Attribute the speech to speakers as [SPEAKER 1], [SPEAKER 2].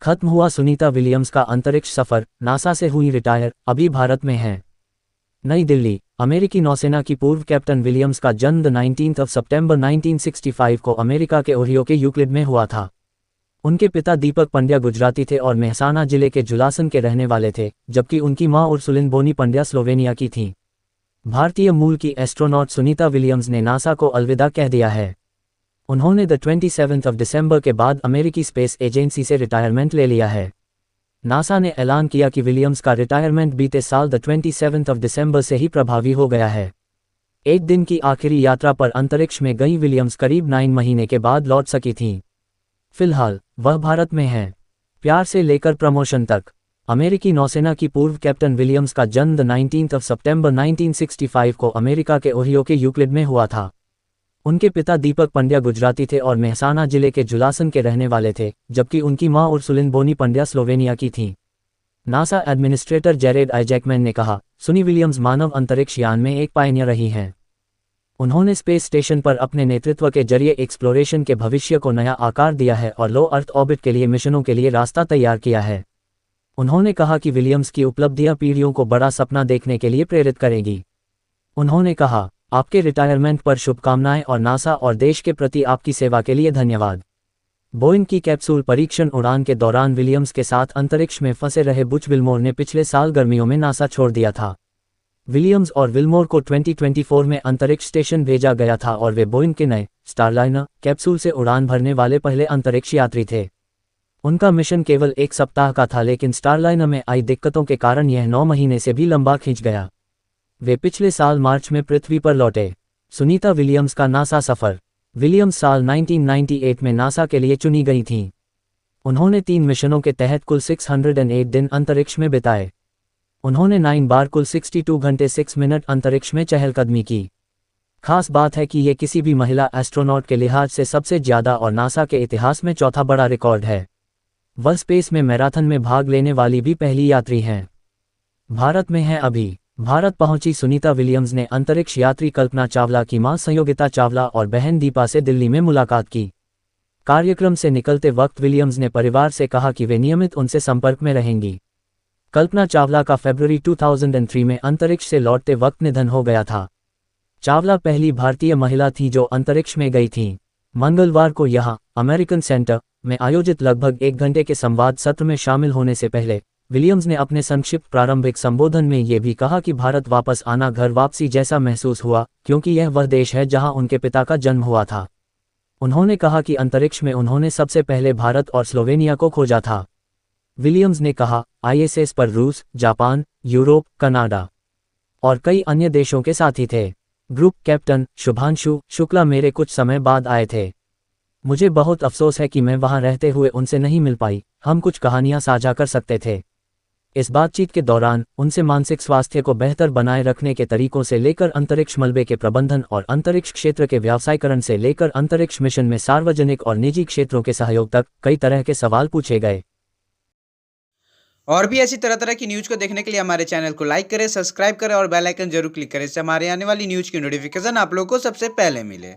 [SPEAKER 1] खत्म हुआ सुनीता विलियम्स का अंतरिक्ष सफर, नासा से हुई रिटायर, अभी भारत में हैं। नई दिल्ली। अमेरिकी नौसेना की पूर्व कैप्टन विलियम्स का जन्म 19 सितंबर 1965 को अमेरिका के ओहियो के यूक्लिड में हुआ था। उनके पिता दीपक पंड्या गुजराती थे और मेहसाना जिले के जुलासन के रहने वाले थे, जबकि उनकी मां उर्सुलिन बोनी पंड्या स्लोवेनिया की थीं। भारतीय मूल की एस्ट्रोनॉट सुनीता विलियम्स ने नासा को अलविदा कह दिया है। उन्होंने 27 दिसंबर के बाद अमेरिकी स्पेस एजेंसी से रिटायरमेंट ले लिया है। नासा ने ऐलान किया कि विलियम्स का रिटायरमेंट बीते साल 27 दिसंबर से ही प्रभावी हो गया है। एक दिन की आखिरी यात्रा पर अंतरिक्ष में गई विलियम्स करीब 9 महीने के बाद लौट सकी थीं। फिलहाल वह भारत में हैं। प्यार से लेकर प्रमोशन तक। अमेरिकी नौसेना की पूर्व कैप्टन विलियम्स का जन्म 19 सितंबर 1965 को अमेरिका के ओहियो के यूक्लिड में हुआ था। उनके पिता दीपक पंड्या गुजराती थे और मेहसाना जिले के जुलासन के रहने वाले थे, जबकि उनकी मां उर्सुलिन बोनी पंड्या स्लोवेनिया की थीं। नासा एडमिनिस्ट्रेटर जेरेड आइजैकमैन ने कहा, सुनी विलियम्स मानव अंतरिक्ष यान में एक पायनियर रही हैं। उन्होंने स्पेस स्टेशन पर अपने नेतृत्व के जरिए एक्सप्लोरेशन के भविष्य को नया आकार दिया है और लो अर्थ ऑर्बिट के लिए मिशनों के लिए रास्ता तैयार किया है। उन्होंने कहा कि विलियम्स की उपलब्धियां पीढ़ियों को बड़ा सपना देखने के लिए प्रेरित करेगी। उन्होंने कहा, आपके रिटायरमेंट पर शुभकामनाएं और नासा और देश के प्रति आपकी सेवा के लिए धन्यवाद। बोइंग की कैप्सूल परीक्षण उड़ान के दौरान विलियम्स के साथ अंतरिक्ष में फंसे रहे बुच विल्मोर ने पिछले साल गर्मियों में नासा छोड़ दिया था। विलियम्स और विल्मोर को 2024 में अंतरिक्ष स्टेशन भेजा गया था और वे बोइंग के नए स्टारलाइनर कैप्सूल से उड़ान भरने वाले पहले अंतरिक्ष यात्री थे। उनका मिशन केवल 1 सप्ताह का था, लेकिन स्टारलाइनर में आई दिक्कतों के कारण यह 9 महीने से भी लंबा खिंच गया। वे पिछले साल मार्च में पृथ्वी पर लौटे। सुनीता विलियम्स का नासा सफर। विलियम्स साल 1998 में नासा के लिए चुनी गई थीं। उन्होंने 3 मिशनों के तहत कुल 608 दिन अंतरिक्ष में बिताए। उन्होंने 9 बार कुल 62 घंटे 6 मिनट अंतरिक्ष में चहलकदमी की। खास बात है कि ये किसी भी महिला एस्ट्रोनॉट के लिहाज से सबसे ज्यादा और नासा के इतिहास में चौथा बड़ा रिकॉर्ड है। वह स्पेस में मैराथन में भाग लेने वाली भी पहली यात्री हैं। भारत में हैं अभी। भारत पहुंची सुनीता विलियम्स ने अंतरिक्ष यात्री कल्पना चावला की मां संयोगिता चावला और बहन दीपा से दिल्ली में मुलाकात की। कार्यक्रम से निकलते वक्त विलियम्स ने परिवार से कहा कि वे नियमित उनसे संपर्क में रहेंगी। कल्पना चावला का फरवरी 2003 में अंतरिक्ष से लौटते वक्त निधन हो गया था। चावला पहली भारतीय महिला थी जो अंतरिक्ष में गई थीं। मंगलवार को यहां अमेरिकन सेंटर में आयोजित लगभग 1 घंटे के संवाद सत्र में शामिल होने से पहले विलियम्स ने अपने संक्षिप्त प्रारंभिक संबोधन में ये भी कहा कि भारत वापस आना घर वापसी जैसा महसूस हुआ, क्योंकि यह वह देश है जहां उनके पिता का जन्म हुआ था। उन्होंने कहा कि अंतरिक्ष में उन्होंने सबसे पहले भारत और स्लोवेनिया को खोजा था। विलियम्स ने कहा, आईएसएस पर रूस, जापान, यूरोप, कनाडा और कई अन्य देशों के साथी थे। ग्रुप कैप्टन शुभांशु शुक्ला मेरे कुछ समय बाद आए थे। मुझे बहुत अफसोस है कि मैं वहां रहते हुए उनसे नहीं मिल पाई। हम कुछ कहानियां साझा कर सकते थे। इस बातचीत के दौरान उनसे मानसिक स्वास्थ्य को बेहतर बनाए रखने के तरीकों से लेकर अंतरिक्ष मलबे के प्रबंधन और अंतरिक्ष क्षेत्र के व्यावसायीकरण से लेकर अंतरिक्ष मिशन में सार्वजनिक और निजी क्षेत्रों के सहयोग तक कई तरह के सवाल पूछे गए।
[SPEAKER 2] और भी ऐसी तरह तरह की न्यूज़ को देखने के लिए हमारे चैनल को लाइक करें, सब्सक्राइब करें और बेल आइकन जरूर क्लिक करें, इससे हमारे आने वाली न्यूज़ की नोटिफिकेशन आप लोगों को सबसे पहले मिले।